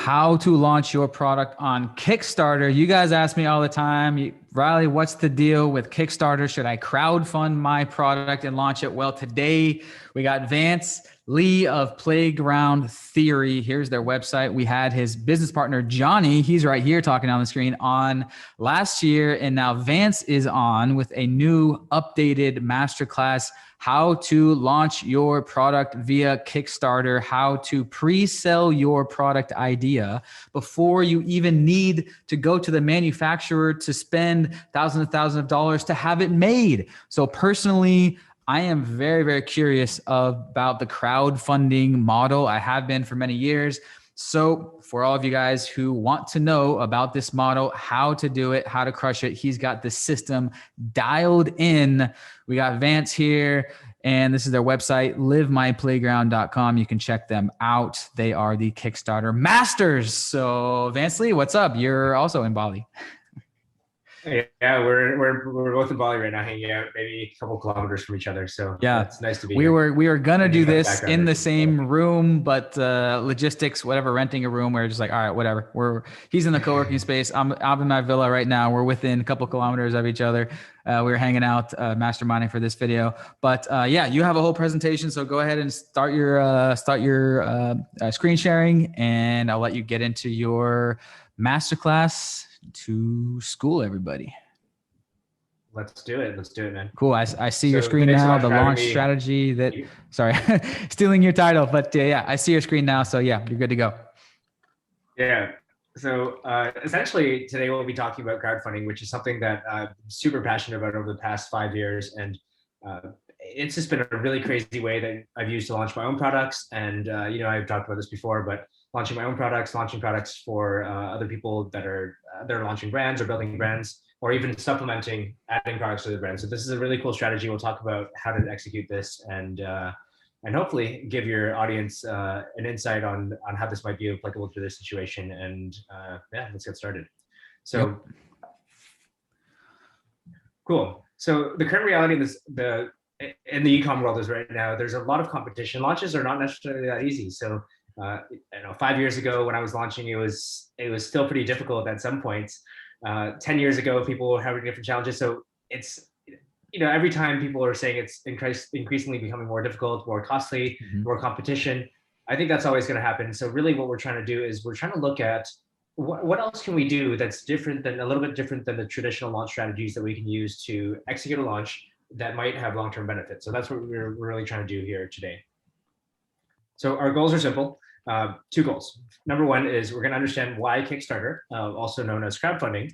how to launch your product on Kickstarter. You guys ask me all the time, Riley, what's the deal with Kickstarter? Should I crowdfund my product and launch it? Well, today we got Vance Lee of Playground Theory. Here's their website. We had his business partner, Johnny. He's right here talking on the screen on last year. And now Vance is on with a new updated masterclass, how to launch your product via Kickstarter, how to pre-sell your product idea before you even need to go to the manufacturer to spend thousands and thousands of dollars to have it made. So personally, I am very, very curious about the crowdfunding model. I have been for many years. So for all of you guys who want to know about this model, how to do it, how to crush it, he's got the system dialed in. We got Vance here, and this is their website, livemyplayground.com. You can check them out. They are the Kickstarter masters. So Vance Lee, what's up? You're also in Bali. Yeah, we're both in Bali right now, hanging out maybe a couple kilometers from each other. So yeah, it's nice to be here. We were gonna do this in the same room, but logistics, whatever, renting a room, we're just like, all right, whatever. He's in the co-working space. I'm in my villa right now. We're within a couple kilometers of each other. We were hanging out, masterminding for this video. But yeah, you have a whole presentation, so go ahead and start your screen sharing, and I'll let you get into your masterclass to school everybody. Let's do it, man. Cool. I see your screen now, the launch strategy that, sorry, stealing your title, but yeah, I see your screen now. So yeah, you're good to go. Yeah. So essentially today we'll be talking about crowdfunding, which is something that I'm super passionate about over the past 5 years. And it's just been a really crazy way that I've used to launch my own products. And, I've talked about this before, but launching my own products, launching products for other people that are they're launching brands or building brands, or even supplementing, adding products to the brand. So this is a really cool strategy. We'll talk about how to execute this and hopefully give your audience an insight on how this might be applicable to their situation. And yeah, let's get started. So cool. So the current reality in the e-com world is right now, there's a lot of competition. Launches are not necessarily that easy. So 5 years ago when I was launching, it was still pretty difficult at some points. 10 years ago, people were having different challenges. So it's, every time people are saying it's increasingly becoming more difficult, more costly, more competition, I think that's always going to happen. So really what we're trying to do is we're trying to look at what else can we do that's a little bit different than the traditional launch strategies that we can use to execute a launch that might have long-term benefits. So that's what we're really trying to do here today. So our goals are simple. 2 goals. Number one is we're going to understand why Kickstarter, also known as crowdfunding,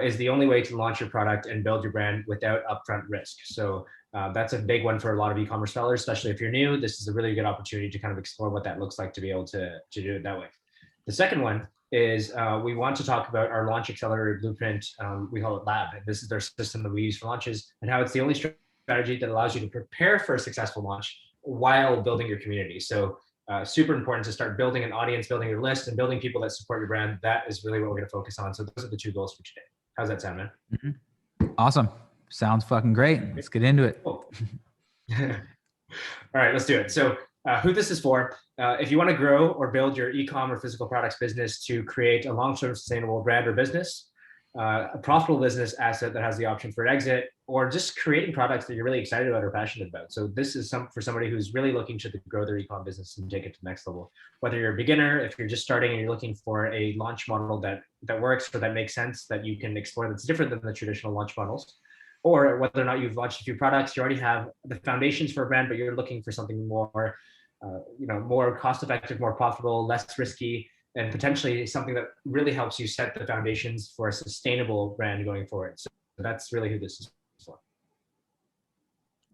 is the only way to launch your product and build your brand without upfront risk. So that's a big one for a lot of e-commerce sellers, especially if you're new. This is a really good opportunity to kind of explore what that looks like to be able to do it that way. The second one is we want to talk about our launch accelerator blueprint. We call it Lab. And this is their system that we use for launches, and how it's the only strategy that allows you to prepare for a successful launch while building your community. So super important to start building an audience, building your list, and building people that support your brand. That is really what we're going to focus on. So those are the 2 goals for today. How's that sound, man? Awesome. Sounds fucking great. Let's get into it. Cool. All right, let's do it. So who this is for, if you want to grow or build your e-com or physical products business to create a long-term sustainable brand or business, a profitable business asset that has the option for an exit, or just creating products that you're really excited about or passionate about. So this is for somebody who's really looking to grow their e-com business and take it to the next level. Whether you're a beginner, if you're just starting and you're looking for a launch model that works or that makes sense, that you can explore, that's different than the traditional launch models, or whether or not you've launched a few products, you already have the foundations for a brand, but you're looking for something more, more cost-effective, more profitable, less risky, and potentially something that really helps you set the foundations for a sustainable brand going forward. So that's really who this is for.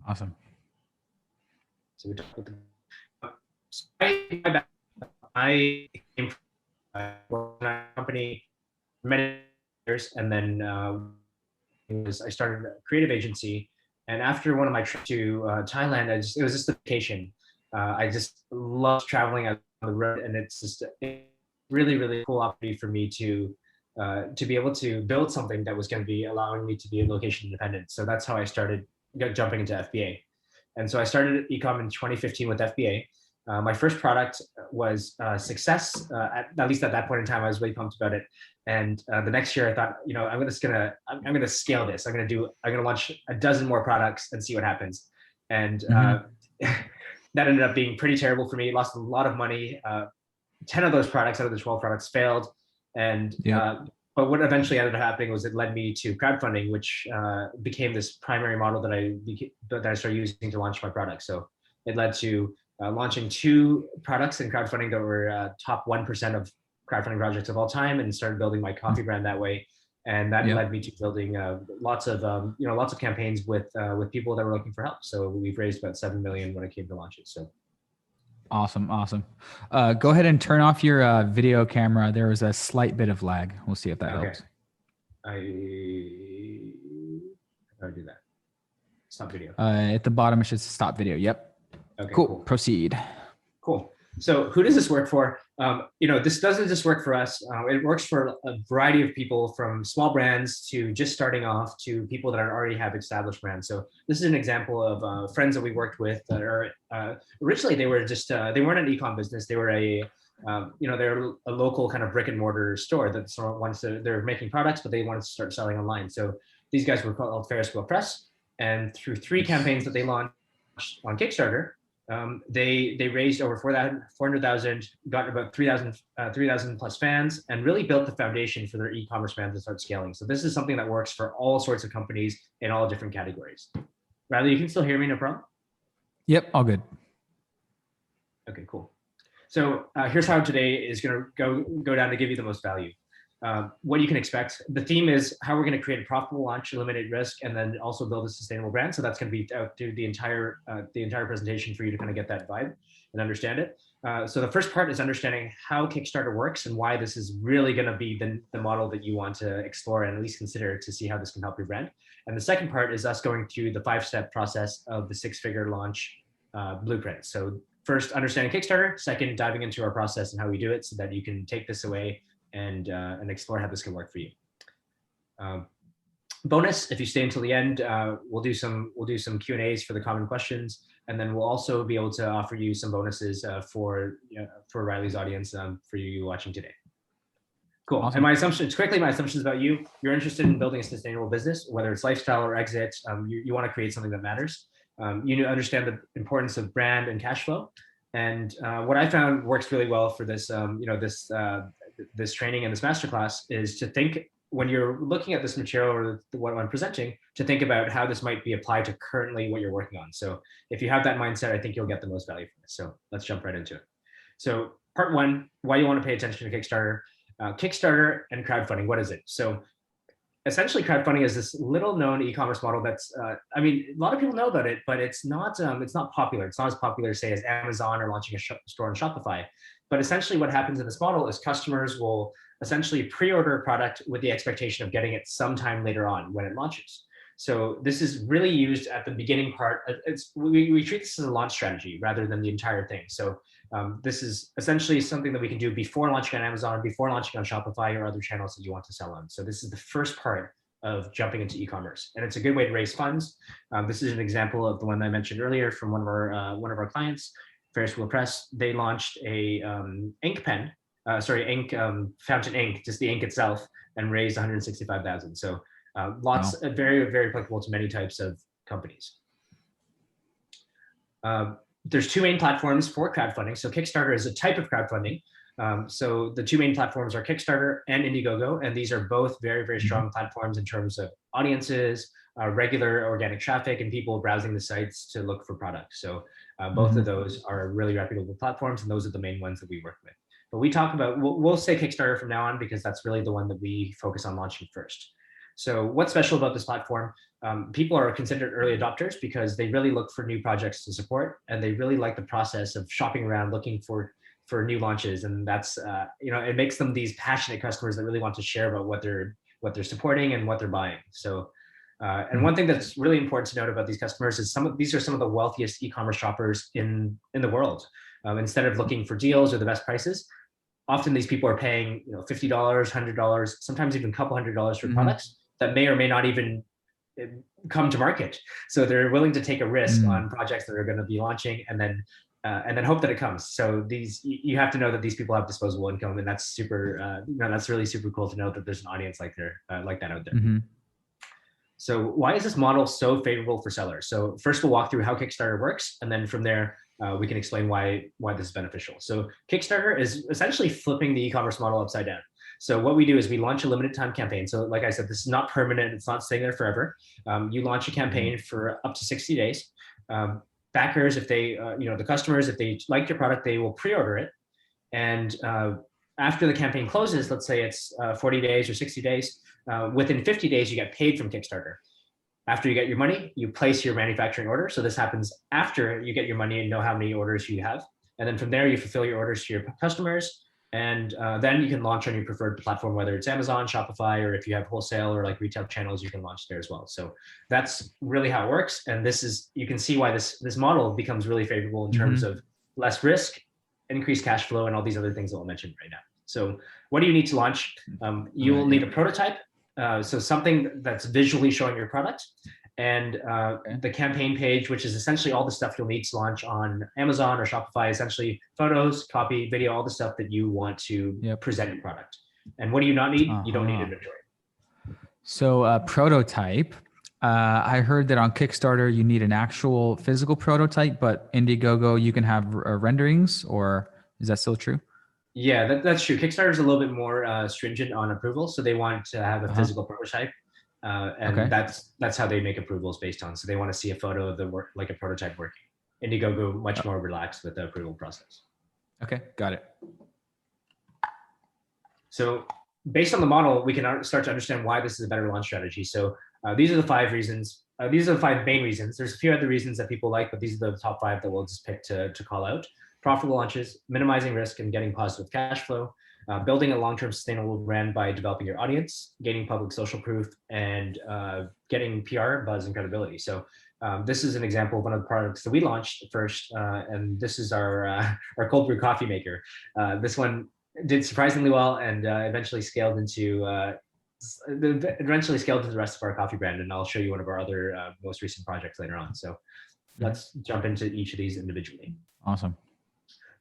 Awesome. So we talked about I came from a company for many years, and then I started a creative agency. And after one of my trips to Thailand, it was just a vacation. I just love traveling on the road, and it's just really, really cool opportunity for me to be able to build something that was going to be allowing me to be location independent. So that's how I started jumping into FBA. And so I started ecom in 2015 with FBA. My first product was a success. At least at that point in time, I was really pumped about it. And the next year, I thought, I'm gonna scale this. I'm gonna launch a dozen more products and see what happens. And that ended up being pretty terrible for me. Lost a lot of money. 10 of those products out of the 12 products failed. And but what eventually ended up happening was it led me to crowdfunding, which became this primary model that I started using to launch my product. So it led to launching 2 products in crowdfunding that were top 1% of crowdfunding projects of all time, and started building my coffee brand that way. And that led me to building lots of campaigns with people that were looking for help. So we've raised about 7 million when it came to launch it. So. Awesome. Go ahead and turn off your video camera. There was a slight bit of lag. We'll see if that helps. How do I do that? Stop video. At the bottom, it should stop video. Yep. Okay. Cool. Proceed. Cool. So who does this work for? This doesn't just work for us. It works for a variety of people, from small brands to just starting off to people that already have established brands. So this is an example of friends that we worked with that are originally they were just they weren't an e-com business. They were they're a local kind of brick and mortar store that they're making products, but they wanted to start selling online. So these guys were called Ferris Wheel Press, and through 3 campaigns that they launched on Kickstarter, they raised over 400,000, got about 3,000 plus fans, and really built the foundation for their e-commerce brand to start scaling. So this is something that works for all sorts of companies in all different categories. Riley, you can still hear me, no problem? Yep, all good. Okay, cool. So here's how today is going to go down to give you the most value. What you can expect. The theme is how we're going to create a profitable launch, eliminate risk, and then also build a sustainable brand. So that's going to be out through the entire presentation for you to kind of get that vibe and understand it. So the first part is understanding how Kickstarter works and why this is really going to be the model that you want to explore and at least consider to see how this can help your brand. And the second part is us going through the 5-step process of the 6-figure launch blueprint. So first, understanding Kickstarter. Second, diving into our process and how we do it so that you can take this away and explore how this can work for you. Bonus, if you stay until the end, we'll do some Q&As for the common questions, and then we'll also be able to offer you some bonuses for Riley's audience for you watching today. Cool. Awesome. And my assumptions about you. You're interested in building a sustainable business, whether it's lifestyle or exit. You want to create something that matters. You understand the importance of brand and cash flow. And what I found works really well for this, this training and this masterclass is to think, when you're looking at this material or what I'm presenting, to think about how this might be applied to currently what you're working on. So if you have that mindset, I think you'll get the most value from this. So let's jump right into it. So part 1, why you want to pay attention to Kickstarter. Kickstarter and crowdfunding, what is it? So essentially, crowdfunding is this little known e-commerce model that's, a lot of people know about it, but it's not popular. It's not as popular, say, as Amazon or launching a store on Shopify. But essentially what happens in this model is customers will essentially pre-order a product with the expectation of getting it sometime later on when it launches. So this is really used at the beginning part. We treat this as a launch strategy rather than the entire thing. So this is essentially something that we can do before launching on Amazon, before launching on Shopify or other channels that you want to sell on. So this is the first part of jumping into e-commerce, and it's a good way to raise funds. This is an example of the one that I mentioned earlier from one of our clients, Ferris Wheel Press. They launched a fountain ink, just the ink itself, and raised 165,000. So lots of very, very applicable to many types of companies. There's 2 main platforms for crowdfunding. So Kickstarter is a type of crowdfunding. So the 2 main platforms are Kickstarter and Indiegogo, and these are both very, very strong platforms in terms of audiences, regular organic traffic, and people browsing the sites to look for products. So both of those are really reputable platforms, and those are the main ones that we work with. But we talk about, we'll say Kickstarter from now on because that's really the one that we focus on launching first. So what's special about this platform? People are considered early adopters because they really look for new projects to support, and they really like the process of shopping around, looking for new launches. And that's, it makes them these passionate customers that really want to share about what they're supporting and what they're buying. So, and one thing that's really important to note about these customers is these are some of the wealthiest e-commerce shoppers in the world. Instead of looking for deals or the best prices, often these people are paying $50, $100, sometimes even a couple $100 for products that may or may not even come to market. So they're willing to take a risk on projects that are going to be launching, and then and then hope that it comes. So you have to know that these people have disposable income, and that's super. That's really super cool to know that there's an audience like that out there. Mm-hmm. So why is this model so favorable for sellers? So first we'll walk through how Kickstarter works, and then from there we can explain why this is beneficial. So Kickstarter is essentially flipping the e-commerce model upside down. So what we do is we launch a limited time campaign. So like I said, this is not permanent. It's not staying there forever. You launch a campaign for up to 60 days. Backers, if they, the customers, if they like your product, they will pre-order it. And after the campaign closes, let's say it's 40 days or 60 days, within 50 days, you get paid from Kickstarter. After you get your money, you place your manufacturing order. So this happens after you get your money and know how many orders you have. And then from there, you fulfill your orders to your customers. And then you can launch on your preferred platform, whether it's Amazon, Shopify, or if you have wholesale or like retail channels, you can launch there as well. So that's really how it works. And you can see why this model becomes really favorable in terms of less risk, increased cash flow, and all these other things that we'll mention right now. So what do you need to launch? You will need a prototype. So something that's visually showing your product, and the campaign page, which is essentially all the stuff you'll need to launch on Amazon or Shopify, essentially photos, copy, video, all the stuff that you want to present your product. And what do you not need? You don't need inventory. So prototype, I heard that on Kickstarter, you need an actual physical prototype, but Indiegogo, you can have renderings, or is that still true? Yeah, that's true. Kickstarter is a little bit more stringent on approval. So they want to have a physical prototype. And that's how they make approvals based on. So they want to see a photo of the work, like a prototype working. Indiegogo much more relaxed with the approval process. Okay, got it. So based on the model, we can start to understand why this is a better launch strategy. So these are the 5 reasons. These are the 5 main reasons. There's a few other reasons that people like, but these are the top 5 that we'll just pick to call out. Profitable launches, minimizing risk and getting positive cash flow, building a long-term sustainable brand by developing your audience, gaining public social proof, and getting PR, buzz, and credibility. So this is an example of one of the products that we launched first, and this is our cold brew coffee maker. This one did surprisingly well, and eventually scaled into the rest of our coffee brand. And I'll show you one of our other most recent projects later on. So let's jump into each of these individually. Awesome.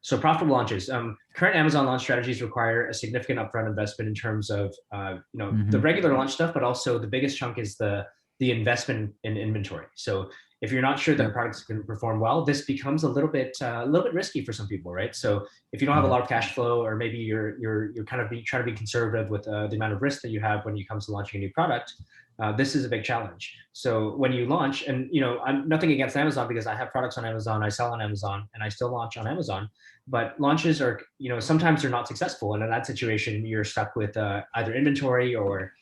So profitable launches. Current Amazon launch strategies require a significant upfront investment in terms of the regular launch stuff, but also the biggest chunk is the investment in inventory. So if you're not sure that a product's going to perform well, this becomes a little bit risky for some people, right? So if you don't have a lot of cash flow, or maybe you're kind of trying to be conservative with the amount of risk that you have when it comes to launching a new product, this is a big challenge. So when you launch, and I'm nothing against Amazon because I have products on Amazon, I sell on Amazon, and I still launch on Amazon. But launches are, sometimes they're not successful, and in that situation, you're stuck with either inventory or,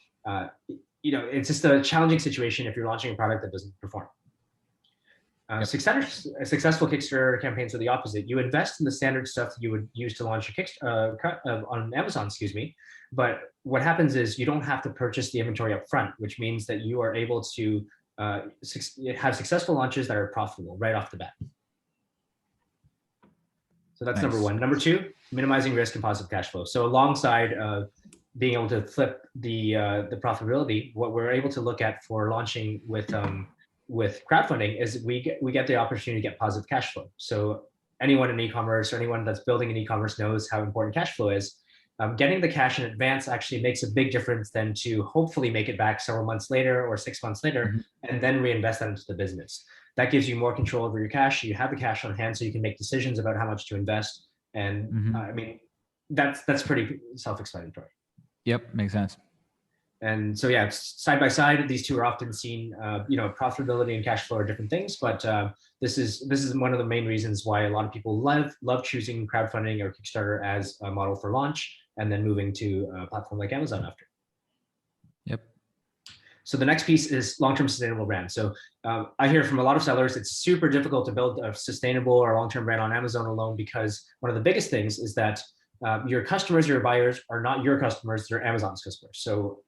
it's just a challenging situation if you're launching a product that doesn't perform. Successful Kickstarter campaigns are the opposite. You invest in the standard stuff that you would use to launch a Kickstarter on Amazon, but what happens is you don't have to purchase the inventory up front, which means that you are able to have successful launches that are profitable right off the bat. So that's number 1. Number 2, minimizing risk and positive cash flow. So alongside being able to flip the profitability, what we're able to look at for launching with crowdfunding is we get the opportunity to get positive cash flow. So anyone in e-commerce or anyone that's building an e-commerce knows how important cash flow is. Getting the cash in advance actually makes a big difference than to hopefully make it back several months later or 6 months later, and then reinvest that into the business. That gives you more control over your cash. You have the cash on hand, so you can make decisions about how much to invest. And that's pretty self-explanatory. Yep, makes sense. And so, side by side, these two are often seen. Profitability and cash flow are different things, but this is one of the main reasons why a lot of people love choosing crowdfunding or Kickstarter as a model for launch, and then moving to a platform like Amazon after. Yep. So the next piece is long-term sustainable brand. So I hear from a lot of sellers, it's super difficult to build a sustainable or long-term brand on Amazon alone, because one of the biggest things is that your customers, your buyers are not your customers, they're Amazon's customers. So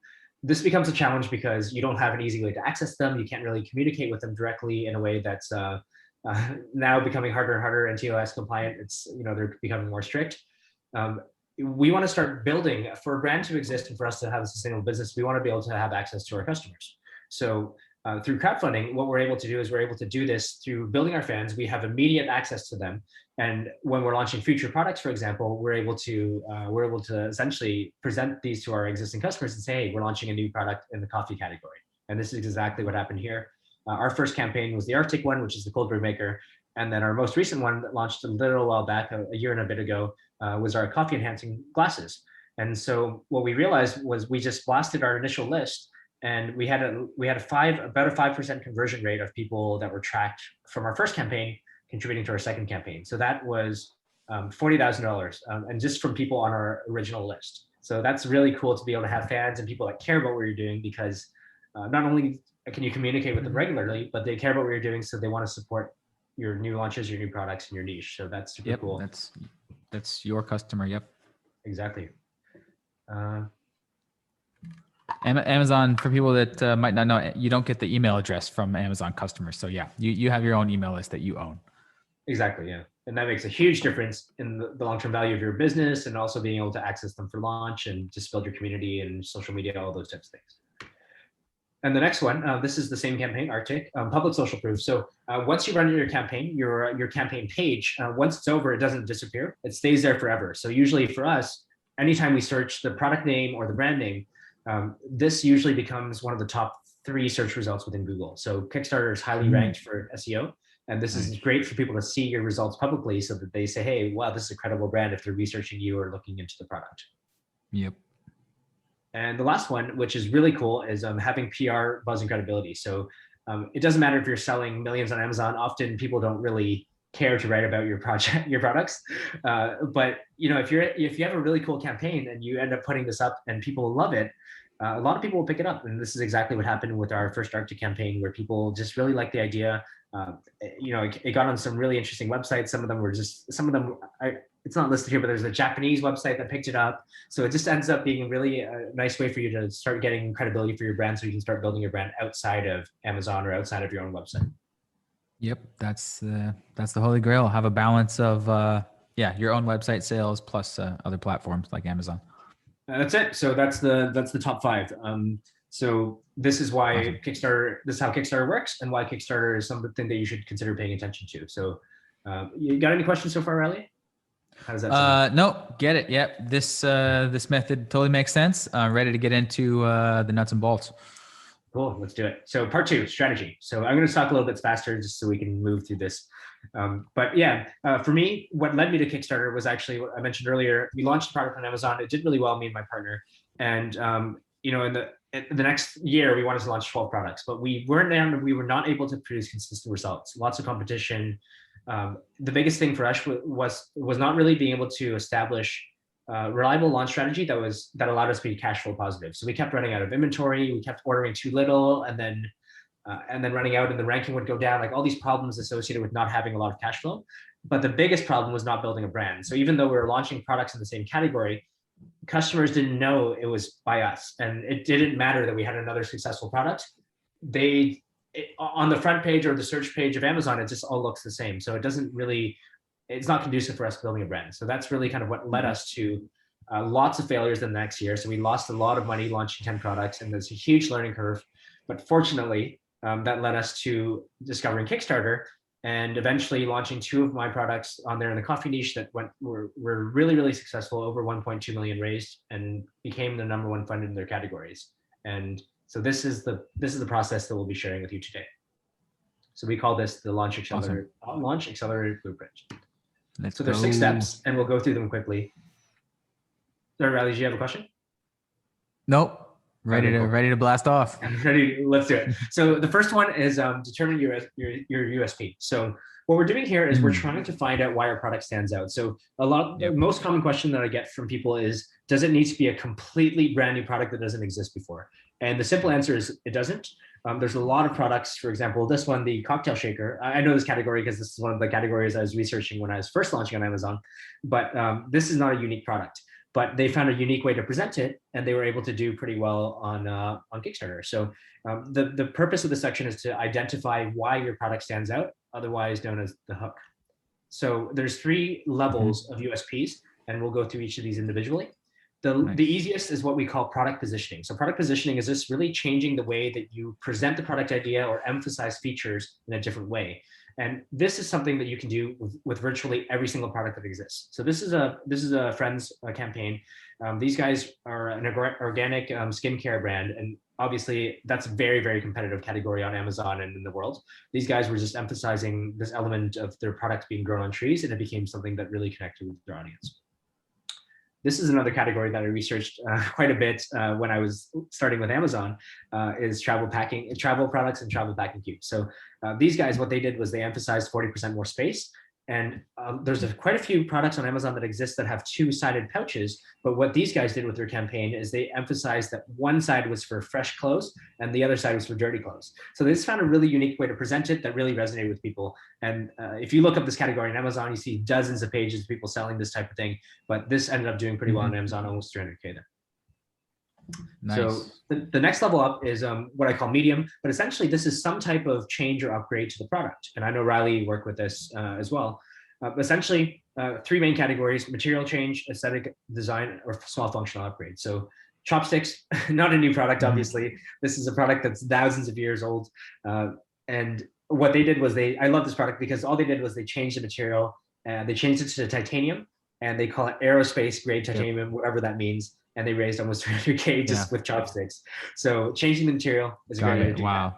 this becomes a challenge because you don't have an easy way to access them. You can't really communicate with them directly in a way that's now becoming harder and harder, and TOS compliant. It's, they're becoming more strict. We want to start building, for a brand to exist and for us to have a sustainable business, we want to be able to have access to our customers. So through crowdfunding, what we're able to do is we're able to do this through building our fans. We have immediate access to them, and when we're launching future products, for example, we're able to essentially present these to our existing customers and say, hey, we're launching a new product in the coffee category, and this is exactly what happened here. Our first campaign was the Arctic one, which is the cold brew maker, and then our most recent one that launched a little while back, a year and a bit ago, was our coffee enhancing glasses. And so what we realized was we just blasted our initial list, and we had about a 5% conversion rate of people that were tracked from our first campaign contributing to our second campaign. So that was $40,000, and just from people on our original list. So that's really cool to be able to have fans and people that care about what you're doing, because not only can you communicate with them regularly, but they care about what you're doing, so they want to support your new launches, your new products, and your niche. So that's super cool. That's your customer. Yep. Exactly. Amazon, for people that might not know, you don't get the email address from Amazon customers. So yeah, you have your own email list that you own. Exactly. Yeah. And that makes a huge difference in the long-term value of your business, and also being able to access them for launch and just build your community and social media, all those types of things. And the next one, this is the same campaign, Arctic, public social proof. So once you run your campaign, your campaign page, once it's over, it doesn't disappear. It stays there forever. So usually for us, anytime we search the product name or the brand name, this usually becomes one of the top 3 search results within Google. So Kickstarter is highly ranked for SEO. And this is great for people to see your results publicly, so that they say, hey, wow, this is a credible brand if they're researching you or looking into the product. Yep. And the last one, which is really cool, is having PR buzz and credibility. So it doesn't matter if you're selling millions on Amazon. Often people don't really care to write about your products. But if you have a really cool campaign and you end up putting this up and people love it, a lot of people will pick it up. And this is exactly what happened with our first Arctic campaign, where people just really liked the idea. It got on some really interesting websites. Some of them it's not listed here, but there's a Japanese website that picked it up. So it just ends up being really a nice way for you to start getting credibility for your brand, so you can start building your brand outside of Amazon or outside of your own website. Yep. That's the holy grail. Have a balance of, your own website sales plus other platforms like Amazon. That's it. So that's the top 5. So this is why Awesome. Kickstarter, this is how Kickstarter works, and why Kickstarter is something that you should consider paying attention to. So you got any questions so far, Riley? How does that sound? No, get it. Yep. This method totally makes sense. Ready to get into the nuts and bolts. Cool. Let's do it. So part 2, strategy. So I'm going to talk a little bit faster just so we can move through this. But yeah, for me, what led me to Kickstarter was actually what I mentioned earlier. We launched the product on Amazon. It did really well, me and my partner. And in the next year, we wanted to launch 12 products, but we were not able to produce consistent results. Lots of competition. The biggest thing for us was not really being able to establish reliable launch strategy that allowed us to be cash flow positive. So we kept running out of inventory. We kept ordering too little, and then running out, and the ranking would go down. Like all these problems associated with not having a lot of cash flow. But the biggest problem was not building a brand. So even though we were launching products in the same category, customers didn't know it was by us, and it didn't matter that we had another successful product. On the front page or the search page of Amazon, it just all looks the same. So it's not conducive for us building a brand. So that's really kind of what led us to lots of failures in the next year. So we lost a lot of money launching 10 products, and there's a huge learning curve. But fortunately, that led us to discovering Kickstarter, and eventually launching 2 of my products on there in the coffee niche that were really, really successful, over 1.2 million raised, and became the number 1 fund in their categories. And so this is the process that we'll be sharing with you today. So we call this the Launch Accelerator Blueprint. So there's 6 steps, and we'll go through them quickly. Sorry, Riley, do you have a question? Nope. Ready to blast off. Ready. Let's do it. So the first one is determine your USP. So what we're doing here is we're trying to find out why our product stands out. So the most common question that I get from people is, does it need to be a completely brand new product that doesn't exist before? And the simple answer is it doesn't. There's a lot of products. For example, this one, the cocktail shaker. I know this category because this is one of the categories I was researching when I was first launching on Amazon. But this is not a unique product. But they found a unique way to present it, and they were able to do pretty well on Kickstarter. So the purpose of this section is to identify why your product stands out, otherwise known as the hook. So there's 3 levels of USPs, and we'll go through each of these individually. The easiest is what we call product positioning. So product positioning is just really changing the way that you present the product idea or emphasize features in a different way. And this is something that you can do with virtually every single product that exists. So this is a friend's campaign. These guys are an organic skincare brand, and obviously that's a very, very competitive category on Amazon and in the world. These guys were just emphasizing this element of their product being grown on trees, and it became something that really connected with their audience. This is another category that I researched quite a bit when I was starting with Amazon, is travel products and travel packing cubes. So these guys, what they did was they emphasized 40% more space. And there's quite a few products on Amazon that exist that have two-sided pouches. But what these guys did with their campaign is they emphasized that one side was for fresh clothes and the other side was for dirty clothes. So they just found a really unique way to present it that really resonated with people. And if you look up this category on Amazon, you see dozens of pages of people selling this type of thing. But this ended up doing pretty well on Amazon, almost 300K there. Nice. So the next level up is what I call medium, but essentially this is some type of change or upgrade to the product. And I know Riley worked with this as well. Essentially, three main categories: material change, aesthetic design, or small functional upgrade. So chopsticks, not a new product, obviously. This is a product that's thousands of years old. And what they did was I love this product because all they did was they changed the material, and they changed it to titanium, and they call it aerospace grade titanium, whatever that means. And they raised almost 300K just with chopsticks. So changing the material is a great way to do that.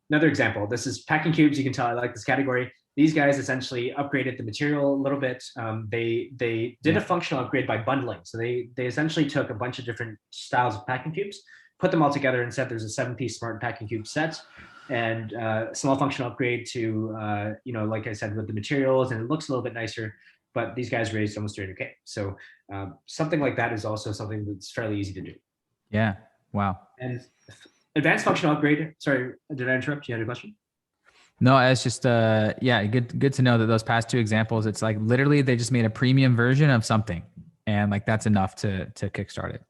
Another example, this is packing cubes. You can tell I like this category. These guys essentially upgraded the material a little bit. They did a functional upgrade by bundling. So they essentially took a bunch of different styles of packing cubes, put them all together and said there's a 7-piece smart packing cube set, and small functional upgrade to, like I said, with the materials, and it looks a little bit nicer. But these guys raised almost 300K. So something like that is also something that's fairly easy to do. Yeah. Wow. And advanced functional upgrade. Sorry, did I interrupt? You had a question? No, it's just good to know that those past two examples, it's like literally they just made a premium version of something, and like that's enough to kickstart it.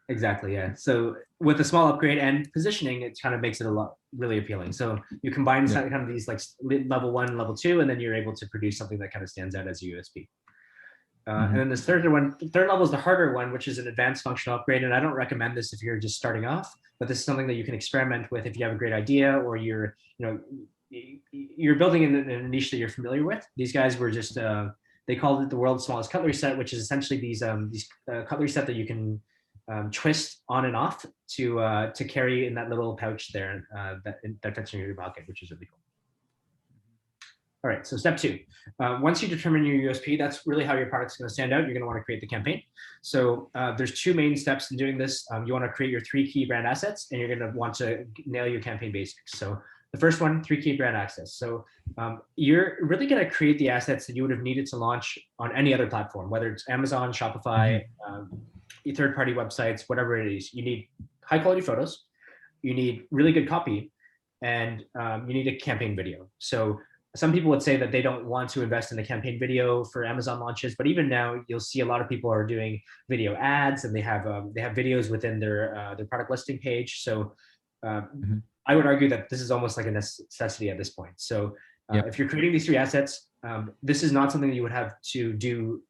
Exactly. Yeah. So with the small upgrade and positioning, it kind of makes it a lot really appealing. So you combine kind of these like level 1, level 2, and then you're able to produce something that kind of stands out as a USP. And then this third level is the harder one, which is an advanced functional upgrade. And I don't recommend this if you're just starting off, but this is something that you can experiment with if you have a great idea or you're building in a niche that you're familiar with. These guys were just they called it the world's smallest cutlery set, which is essentially these cutlery set that you can twist on and off to carry in that little pouch there that fits in your pocket, which is really cool. All right, so step 2. Once you determine your USP, that's really how your product's going to stand out. You're going to want to create the campaign. So there's 2 main steps in doing this. You want to create your 3 key brand assets, and you're going to want to nail your campaign basics. So the first one, 3 key brand assets. So you're really going to create the assets that you would have needed to launch on any other platform, whether it's Amazon, Shopify, third-party websites, whatever it is. You need high-quality photos, you need really good copy, and you need a campaign video. So some people would say that they don't want to invest in a campaign video for Amazon launches, but even now you'll see a lot of people are doing video ads, and they have videos within their product listing page. So I would argue that this is almost like a necessity at this point. So if you're creating these 3 assets, this is not something that you would have to do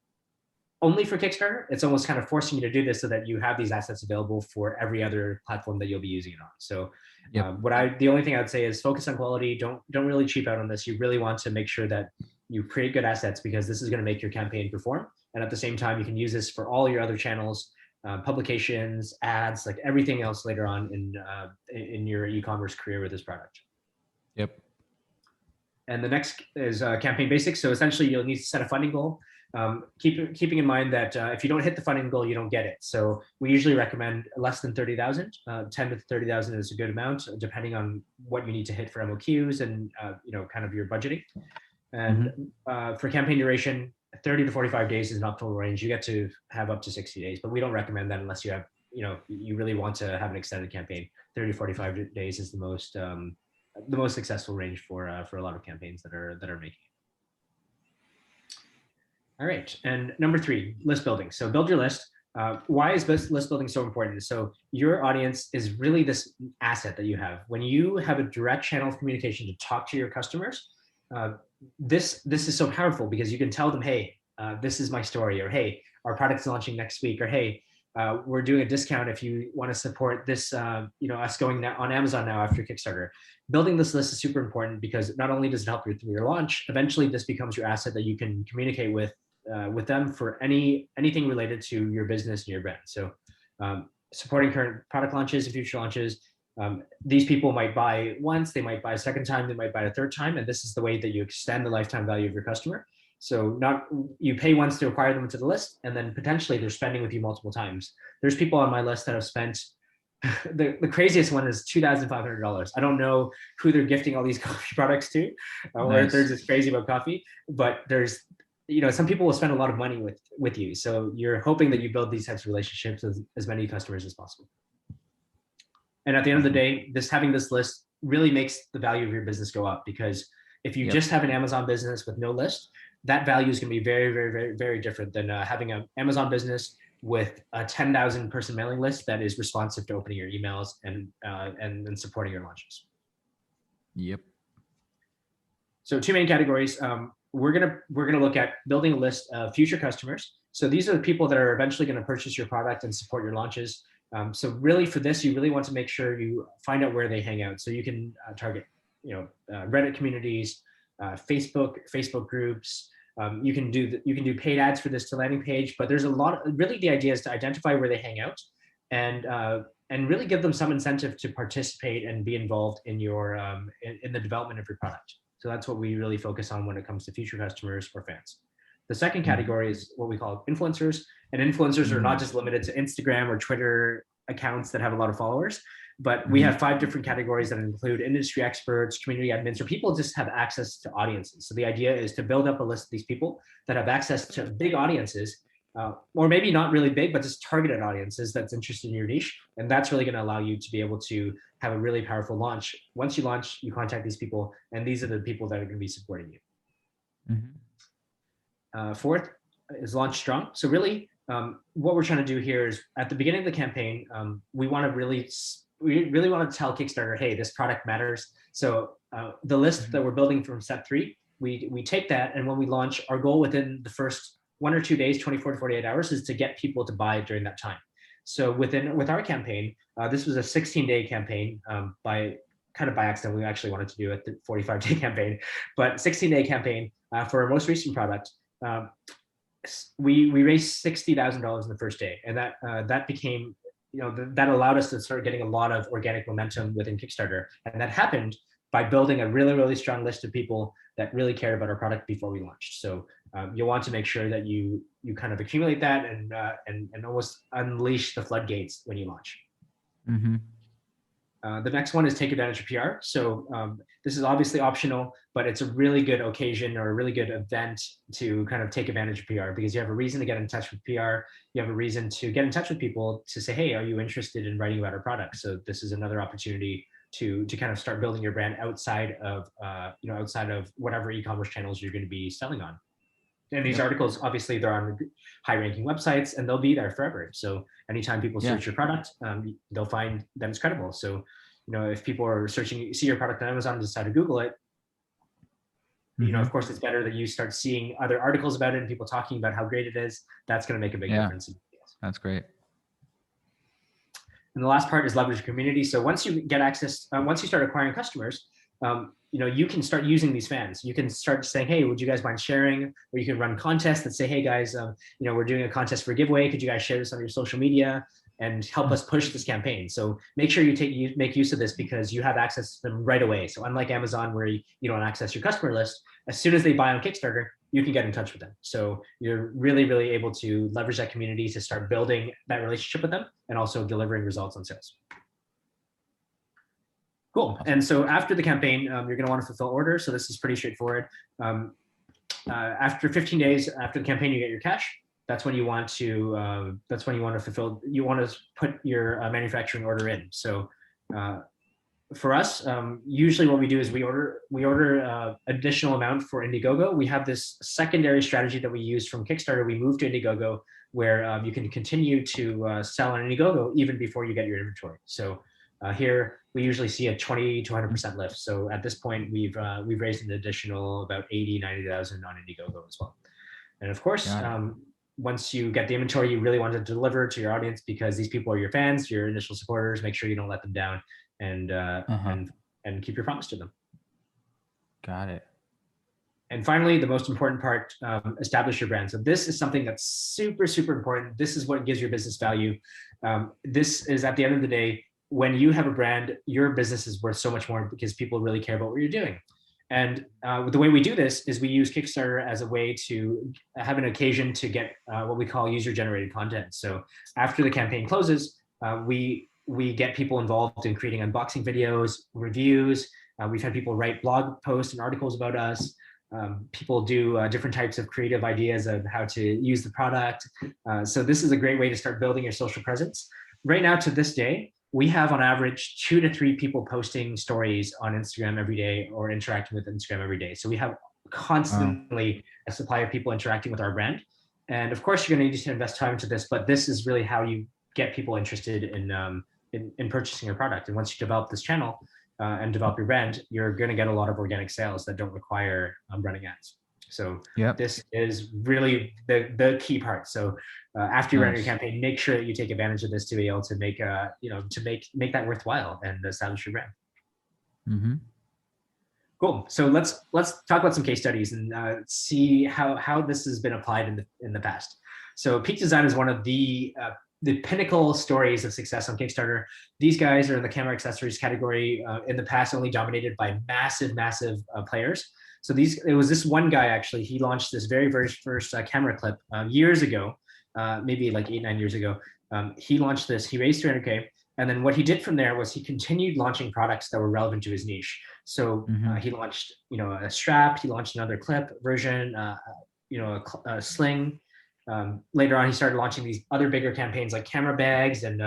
only for Kickstarter. It's almost kind of forcing you to do this so that you have these assets available for every other platform that you'll be using it on. So the only thing I would say is focus on quality. Don't really cheap out on this. You really want to make sure that you create good assets, because this is going to make your campaign perform. And at the same time, you can use this for all your other channels, publications, ads, like everything else later on in your e-commerce career with this product. Yep. And the next is campaign basics. So essentially you'll need to set a funding goal. Keeping in mind that if you don't hit the funding goal, you don't get it. So we usually recommend less than 30,000. 10 to 30,000 is a good amount, depending on what you need to hit for MOQs and kind of your budgeting. And for campaign duration, 30 to 45 days is an optimal range. You get to have up to 60 days, but we don't recommend that unless you have, you really want to have an extended campaign. 30 to 45 days is the most successful range for a lot of campaigns that are making. All right, and number 3, list building. So build your list. Why is list building so important? So your audience is really this asset that you have. When you have a direct channel of communication to talk to your customers, this is so powerful, because you can tell them, hey, this is my story, or hey, our product's launching next week, or hey, we're doing a discount if you want to support this, us going now on Amazon now after Kickstarter. Building this list is super important because not only does it help you through your launch, eventually this becomes your asset that you can communicate with them for anything related to your business and your brand. So supporting current product launches and future launches. These people might buy once, they might buy a second time, they might buy a third time, and this is the way that you extend the lifetime value of your customer. So you pay once to acquire them to the list, and then potentially they're spending with you multiple times. There's people on my list that have spent, the craziest one is $2,500. I don't know who they're gifting all these coffee products to, or if they're just crazy about coffee, but there's, some people will spend a lot of money with you. So you're hoping that you build these types of relationships with as many customers as possible. And at the end of the day, having this list really makes the value of your business go up, because if you just have an Amazon business with no list, that value is going to be very, very, very, very different than having an Amazon business with a 10,000 person mailing list that is responsive to opening your emails and supporting your launches. Yep. So 2 main categories. We're gonna look at building a list of future customers. So these are the people that are eventually going to purchase your product and support your launches. So really for this, you really want to make sure you find out where they hang out. So you can target, Reddit communities, Facebook groups. You can do paid ads for this to landing page, but there's a lot. Really, the idea is to identify where they hang out, and really give them some incentive to participate and be involved in your in the development of your product. So that's what we really focus on when it comes to future customers or fans. The second category is what we call influencers. And influencers are not just limited to Instagram or Twitter accounts that have a lot of followers, but we have 5 different categories that include industry experts, community admins, or people just have access to audiences. So the idea is to build up a list of these people that have access to big audiences, or maybe not really big, but just targeted audiences that's interested in your niche. And that's really going to allow you to be able to have a really powerful launch. Once you launch, you contact these people, and these are the people that are going to be supporting you. Fourth is launch strong. So really, what we're trying to do here is at the beginning of the campaign, we really want to tell Kickstarter, hey, this product matters. So the list that we're building from step 3, we take that, and when we launch, our goal within the first 1 or 2 days, 24 to 48 hours, is to get people to buy during that time. So with our campaign, this was a 16-day campaign by accident. We actually wanted to do a 45-day campaign, but 16-day campaign for our most recent product. We raised $60,000 in the first day, and that became, that allowed us to start getting a lot of organic momentum within Kickstarter, and that happened by building a really, really strong list of people that really cared about our product before we launched. So you'll want to make sure that you kind of accumulate that and almost unleash the floodgates when you launch. The next one is take advantage of PR. So this is obviously optional, but it's a really good occasion or a really good event to kind of take advantage of PR, because you have a reason to get in touch with PR. You have a reason to get in touch with people to say, hey, are you interested in writing about our product? So this is another opportunity to kind of start building your brand outside of whatever e-commerce channels you're going to be selling on. And these articles, obviously, they're on high-ranking websites, and they'll be there forever. So anytime people search your product, they'll find that it's credible. So, if people are searching, see your product on Amazon and decide to Google it, of course, it's better that you start seeing other articles about it and people talking about how great it is. That's going to make a big difference. That's great. And the last part is leverage your community. So once you get access, once you start acquiring customers, you can start using these fans. You can start saying, hey, would you guys mind sharing? Or you can run contests that say, hey guys, we're doing a contest for a giveaway. Could you guys share this on your social media and help us push this campaign? So make sure you make use of this, because you have access to them right away. So unlike Amazon, where you don't access your customer list, as soon as they buy on Kickstarter, you can get in touch with them. So you're really, really able to leverage that community to start building that relationship with them and also delivering results on sales. Cool. And so after the campaign, you're going to want to fulfill orders. So this is pretty straightforward. After 15 days after the campaign, you get your cash. That's when you want to fulfill. You want to put your manufacturing order in. So for us, usually what we do is we order additional amount for Indiegogo. We have this secondary strategy that we use from Kickstarter. We moved to Indiegogo, where you can continue to sell on Indiegogo even before you get your inventory. So here we usually see a 20 to 100% lift. So at this point, we've raised an additional about 90,000 on Indiegogo as well. And of course, once you get the inventory you really want to deliver to your audience, because these people are your fans, your initial supporters. Make sure you don't let them down, and keep your promise to them. Got it. And finally, the most important part, establish your brand. So this is something that's super, super important. This is what gives your business value. This is, at the end of the day, when you have a brand, your business is worth so much more because people really care about what you're doing. And the way we do this is we use Kickstarter as a way to have an occasion to get what we call user-generated content. So after the campaign closes, we get people involved in creating unboxing videos, reviews. We've had people write blog posts and articles about us. People do different types of creative ideas of how to use the product. So this is a great way to start building your social presence. Right now, to this day, we have on average 2 to 3 people posting stories on Instagram every day or interacting with Instagram every day. So we have constantly a supply of people interacting with our brand. And of course, you're going to need to invest time into this, but this is really how you get people interested in purchasing your product. And once you develop this channel and develop your brand, you're going to get a lot of organic sales that don't require running ads. So this is really the key part. So after you run your campaign, make sure that you take advantage of this to be able to make make that worthwhile and establish your brand. Mm-hmm. Cool. So let's talk about some case studies and see how this has been applied in the past. So Peak Design is one of the pinnacle stories of success on Kickstarter. These guys are in the camera accessories category. In the past, only dominated by massive players. So it was this one guy, actually. He launched this very first camera clip years ago, maybe like 8-9 years ago. He launched this. He raised 300K, and then what he did from there was he continued launching products that were relevant to his niche. So he launched, a strap. He launched another clip version, a sling. Later on, he started launching these other bigger campaigns like camera bags and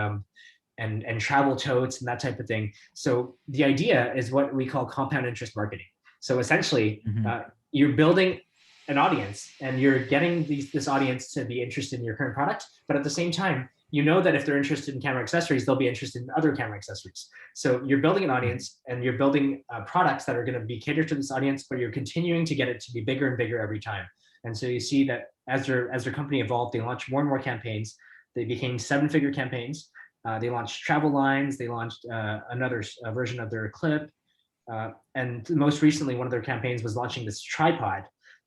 travel totes and that type of thing. So the idea is what we call compound interest marketing. So essentially, you're building an audience and you're getting this audience to be interested in your current product. But at the same time, you know that if they're interested in camera accessories, they'll be interested in other camera accessories. So you're building an audience and you're building products that are going to be catered to this audience, but you're continuing to get it to be bigger and bigger every time. And so you see that as their company evolved, they launched more and more campaigns. They became 7-figure campaigns. They launched travel lines. They launched another version of their clip. And most recently, one of their campaigns was launching this tripod,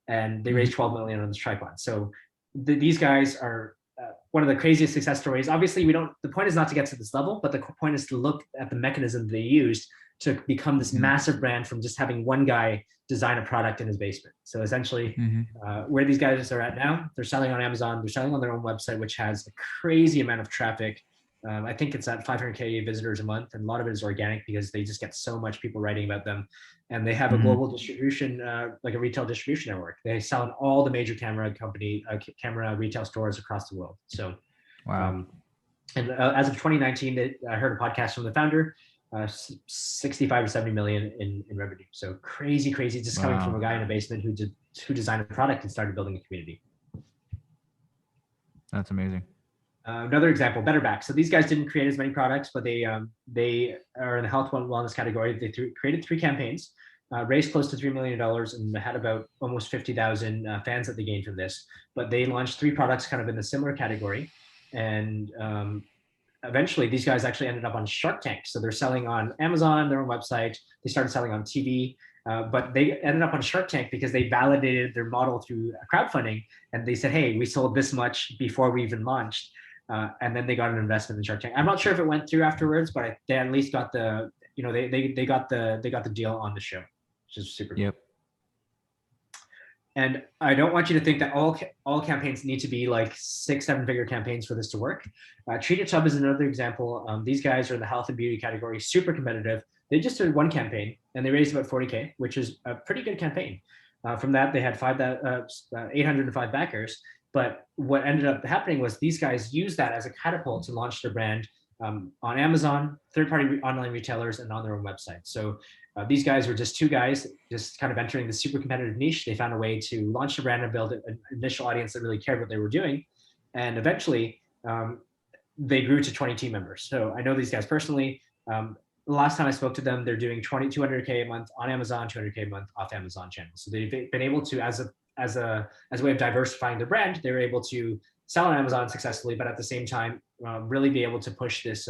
and they raised 12 million on this tripod. So these guys are one of the craziest success stories. Obviously, the point is not to get to this level, but the point is to look at the mechanism they used to become this massive brand from just having one guy design a product in his basement. So essentially, where these guys are at now, they're selling on Amazon, they're selling on their own website, which has a crazy amount of traffic. I think it's at 500K visitors a month, and a lot of it is organic because they just get so much people writing about them. And they have a global distribution, like a retail distribution network. They sell in all the major camera retail stores across the world. So, and as of 2019, I heard a podcast from the founder, 65 to 70 million in revenue. So crazy, just coming from a guy in a basement who designed a product and started building a community. That's amazing. Another example, Better Back. So these guys didn't create as many products, but they are in the health and wellness category. They created 3 campaigns, raised close to $3 million, and had about almost 50,000 fans that they gained from this. But they launched 3 products kind of in a similar category. And eventually, these guys actually ended up on Shark Tank. So they're selling on Amazon, their own website. They started selling on TV. But they ended up on Shark Tank because they validated their model through crowdfunding. And they said, hey, we sold this much before we even launched. And then they got an investment in Shark Tank. I'm not sure if it went through afterwards, but they at least got they got the deal on the show, which is super cool. And I don't want you to think that all campaigns need to be like 6-7-figure campaigns for this to work. Treat It Tub is another example. These guys are in the health and beauty category, super competitive. They just did one campaign and they raised about 40K, which is a pretty good campaign. From that, they had 805 backers. But what ended up happening was these guys used that as a catapult to launch their brand on Amazon, third-party online retailers, and on their own website. So these guys were just 2 guys just kind of entering the super competitive niche. They found a way to launch a brand and build an initial audience that really cared what they were doing. And eventually, they grew to 20 team members. So I know these guys personally. The last time I spoke to them, they're doing 200K a month on Amazon, 200K a month off Amazon channels. So they've been able to, as a way of diversifying the brand, they were able to sell on Amazon successfully, but at the same time, really be able to push this,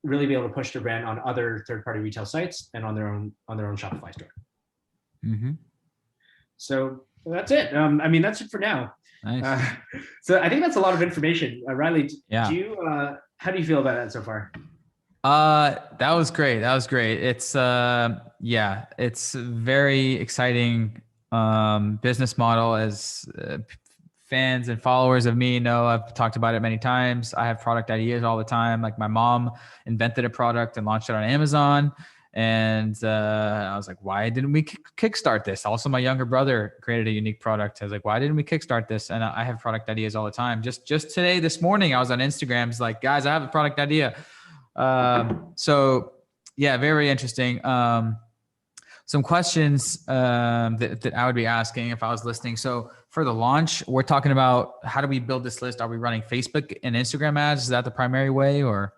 really be able to push their brand on other third-party retail sites and on their own Shopify store. Mm-hmm. So that's it. I mean, that's it for now. Nice. So I think that's a lot of information. Riley, Yeah. How do you feel about that so far? That was great. That was great. It's yeah, it's a very exciting business model. As fans and followers of me know, I've talked about it many times. I have product ideas all the time. Like my mom invented a product and launched it on Amazon. And I was like, why didn't we kickstart this? Also, my younger brother created a unique product. I was like, why didn't we kickstart this? And I have product ideas all the time. Just today, this morning, I was on Instagram. It's like, guys, I have a product idea. So yeah, very interesting. Some questions that I would be asking if I was listening. So for the launch, we're talking about how do we build this list? Are we running Facebook and Instagram ads? Is that the primary way, or?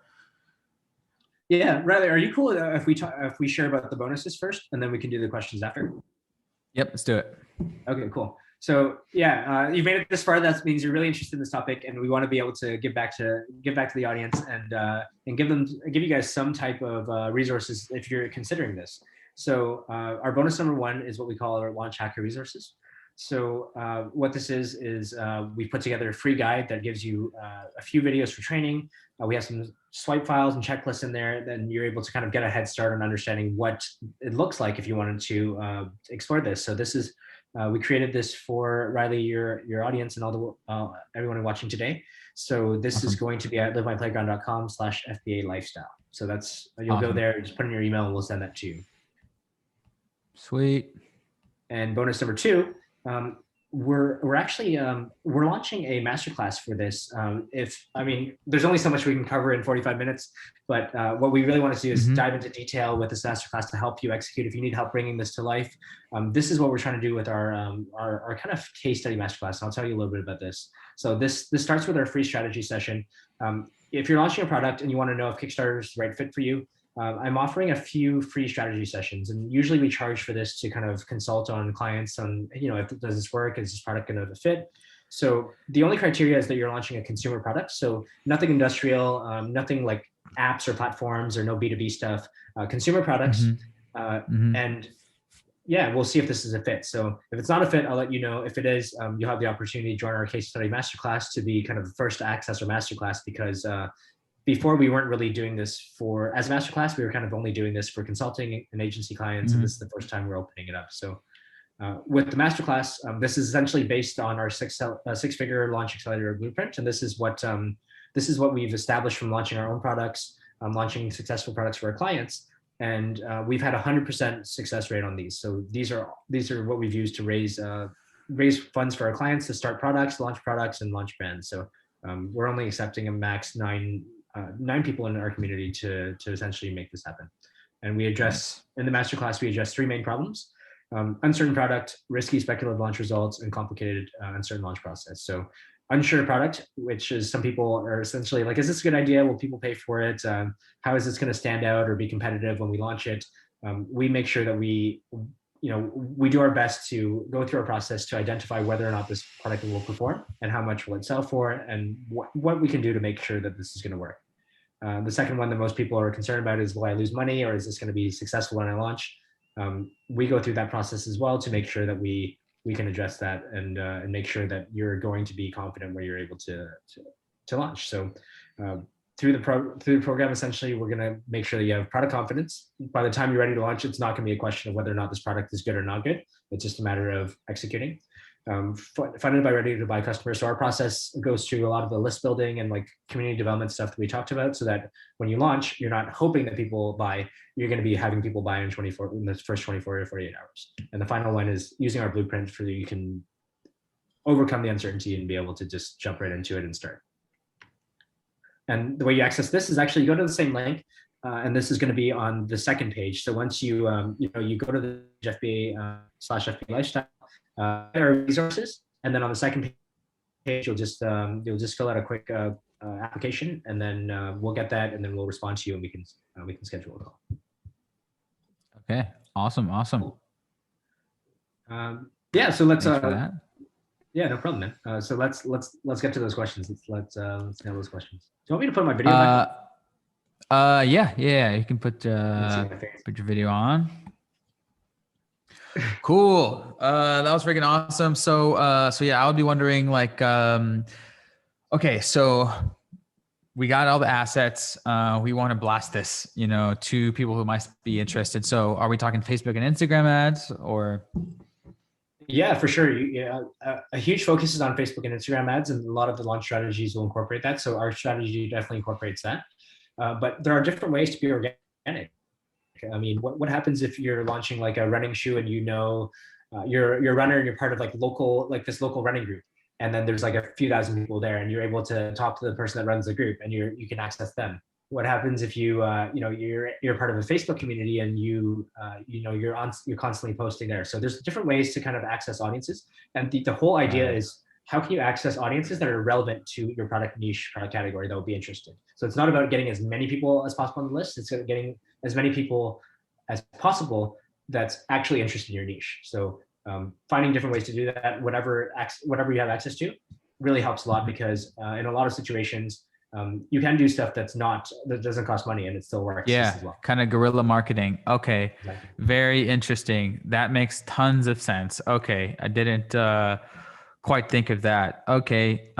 Yeah, Riley, are you cool if we share about the bonuses first, and then we can do the questions after? Yep, let's do it. Okay, cool. So yeah, you've made it this far. That means you're really interested in this topic, and we want to be able to give back to the audience and give you guys some type of resources if you're considering this. So our bonus number 1 is what we call our launch hacker resources. So what this is we put together a free guide that gives you a few videos for training. We have some swipe files and checklists in there. Then you're able to kind of get a head start on understanding what it looks like if you wanted to explore this. So this is we created this for Riley, your audience, and all the everyone watching today. So this is going to be at livemyplayground.com/FBA lifestyle. So that's you'll go there, just put in your email, and we'll send that to you. Sweet. And bonus number 2, we're actually we're launching a masterclass for this. There's only so much we can cover in 45 minutes, but what we really want to do is dive into detail with this masterclass to help you execute. If you need help bringing this to life, this is what we're trying to do with our kind of case study masterclass. And I'll tell you a little bit about this. So this starts with our free strategy session. If you're launching a product and you want to know if Kickstarter is the right fit for you, I'm offering a few free strategy sessions, and usually we charge for this to kind of consult on clients on, does this work? Is this product going to fit? So the only criteria is that you're launching a consumer product. So nothing industrial, nothing like apps or platforms, or no B2B stuff, consumer products. And yeah, we'll see if this is a fit. So if it's not a fit, I'll let you know. If it is, you'll have the opportunity to join our case study masterclass to be kind of the first to access our masterclass, because before we weren't really doing this as a masterclass. We were kind of only doing this for consulting and agency clients. And this is the first time we're opening it up. So with the masterclass, this is essentially based on our six-figure launch accelerator blueprint. And this is what we've established from launching our own products, launching successful products for our clients. And we've had 100% success rate on these. So these are what we've used to raise funds for our clients to start products, launch products, and launch brands. So we're only accepting a max 9 people in our community to essentially make this happen. And we address, in the masterclass, we address 3 main problems: uncertain product, risky speculative launch results, and complicated uncertain launch process. So unsure product, which is some people are essentially like, is this a good idea? Will people pay for it? How is this going to stand out or be competitive when we launch it? We make sure that we do our best to go through our process to identify whether or not this product will perform and how much will it sell for, and what we can do to make sure that this is going to work. The second one that most people are concerned about is, will I lose money, or is this going to be successful when I launch? We go through that process as well to make sure that we can address that and make sure that you're going to be confident where you're able to launch. So through the program, essentially, we're going to make sure that you have product confidence. By the time you're ready to launch, it's not going to be a question of whether or not this product is good or not good. It's just a matter of executing. Funded by ready to buy customers. So our process goes through a lot of the list building and like community development stuff that we talked about, so that when you launch, you're not hoping that people buy. You're going to be having people buy in the first 24 to 48 hours. And the final one is using our blueprint so that you can overcome the uncertainty and be able to just jump right into it and start. And the way you access this is actually you go to the same link, and this is going to be on the second page. So once you you go to the FBA/FBA lifestyle, our resources, and then on the second page you'll just fill out a quick application, and then we'll get that, and then we'll respond to you, and we can schedule a call. Okay, awesome. Yeah, so let's Yeah, no problem, man. So let's get to those questions. Let's nail those questions. Do you want me to put my video back Uh, on? yeah. You can put Let's see my face. put your video on. Cool. That was freaking awesome. So yeah, I would be wondering like, okay, so we got all the assets. We want to blast this, to people who might be interested. So are we talking Facebook and Instagram ads or? Yeah, for sure. A huge focus is on Facebook and Instagram ads, and a lot of the launch strategies will incorporate that. So our strategy definitely incorporates that. But there are different ways to be organic. I mean, what happens if you're launching like a running shoe and you're a runner and you're part of this local running group, and then there's like a few thousand people there, and you're able to talk to the person that runs the group, and you can access them. What happens if you're part of a Facebook community and you're constantly posting there? So there's different ways to kind of access audiences, and the whole idea is how can you access audiences that are relevant to your product niche, product category that will be interested. So it's not about getting as many people as possible on the list. It's about getting as many people as possible that's actually interested in your niche. So finding different ways to do that, whatever you have access to, really helps a lot, because in a lot of situations, you can do stuff that doesn't cost money and it still works. Yeah, as well. kind of guerrilla marketing. Okay, Exactly. very interesting. That makes tons of sense. Okay, I didn't quite think of that. Okay,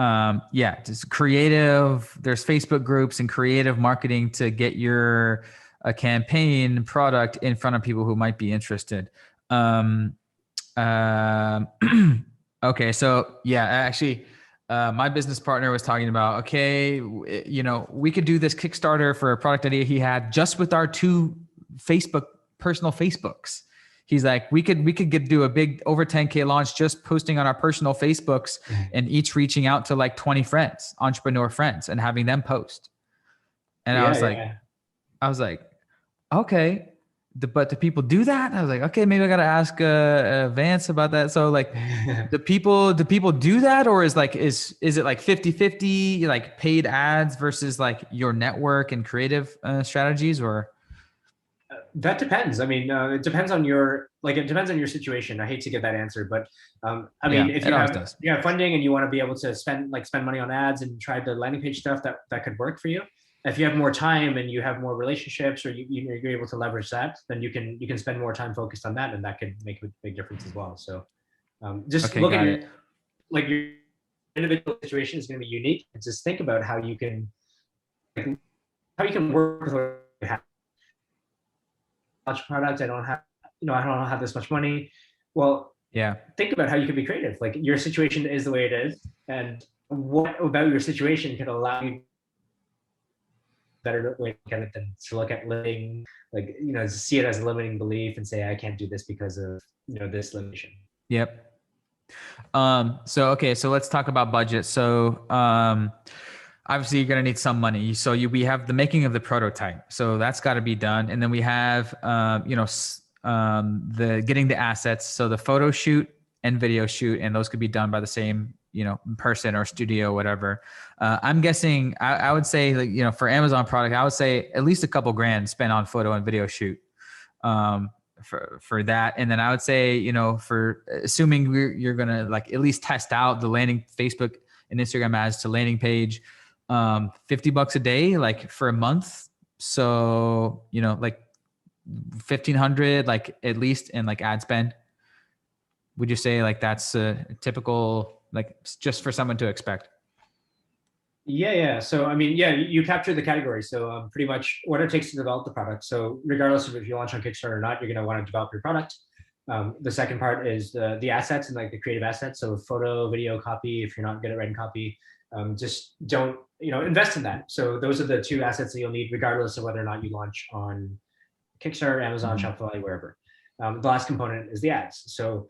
yeah, just creative. There's Facebook groups and creative marketing to get your a campaign product in front of people who might be interested. Um, okay, so yeah, actually, my business partner was talking about, okay, we could do this Kickstarter for a product idea he had just with our two personal Facebooks. He's like, we could do a big over 10K launch just posting on our personal Facebooks and each reaching out to like 20 friends, entrepreneur friends, and having them post. And I was like, okay, but do people do that? And I was like, okay, maybe I got to ask Vance about that. So like, do people do that, or is it like 50-50, like paid ads versus like your network and creative strategies, or? That depends. I mean, it depends on your situation. I hate to give that answer, but I mean, if you have funding and you want to be able to spend money on ads and try the landing page stuff, that could work for you. If you have more time and you have more relationships, or you're able to leverage that, then you can spend more time focused on that, and that could make a big difference as well. So just look at your individual situation is going to be unique, and just think about how you can work with what you have. Launch product. I don't have this much money. Well, yeah. Think about how you can be creative. Like, your situation is the way it is, and what about your situation could allow you better way to look at it than to look at limiting, see it as a limiting belief and say, I can't do this because of this limitation. Yep. So let's talk about budget. So obviously you're going to need some money. So we have the making of the prototype. So that's got to be done. And then we have, the getting the assets. So the photo shoot and video shoot, and those could be done by the same, person or studio, whatever. I'm guessing I would say, for Amazon product, I would say at least a couple grand spent on photo and video shoot. For that. And then I would say, for assuming you're going to like at least test out the landing Facebook and Instagram ads to landing page, $50 a day, like for a month. So, like 1,500, like at least in like ad spend. Would you say like that's a typical, like just for someone to expect? Yeah. So, I mean, you capture the category. So pretty much what it takes to develop the product. So regardless of if you launch on Kickstarter or not, you're going to want to develop your product. The second part is the assets and like the creative assets. So photo, video, copy. If you're not good at writing copy, just don't, invest in that. So those are the two assets that you'll need regardless of whether or not you launch on Kickstarter, Amazon, Shopify, wherever. The last component is the ads. So,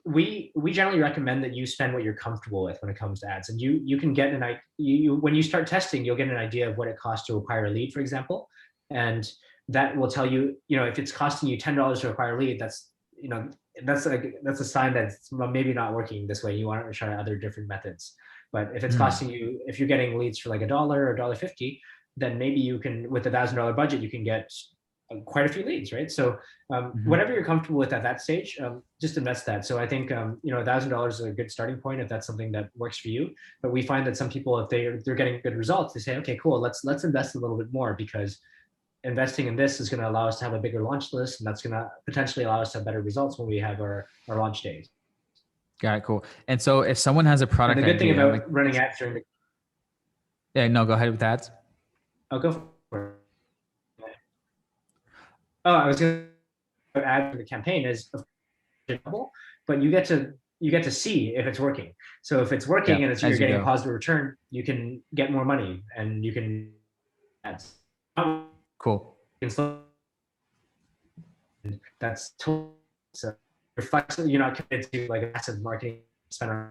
we generally recommend that you spend what you're comfortable with when it comes to ads, and you can get when you start testing, you'll get an idea of what it costs to acquire a lead, for example, and that will tell you, if it's costing you $10 to acquire a lead, that's a sign that it's maybe not working this way. You want to try other different methods. But if it's costing you, if you're getting leads for like $1 or $1.50, then maybe you can, with $1,000 budget, you can get quite a few leads, right? So whatever you're comfortable with at that stage, just invest that. So I think $1,000 is a good starting point if that's something that works for you. But we find that some people, if they're getting good results, they say, okay, cool, let's invest a little bit more, because investing in this is going to allow us to have a bigger launch list, and that's going to potentially allow us to have better results when we have our launch days. Got it. Cool. And so if someone has a product and the good idea, thing about running ads during the go ahead with ads. I'll go for it. Oh, I was going to add to the campaign is, but you get to see if it's working. So if it's working and you're getting a positive return, you can get more money and you can ads. Cool. That's totally, so you're flexible. You're not committed to like a massive marketing spend.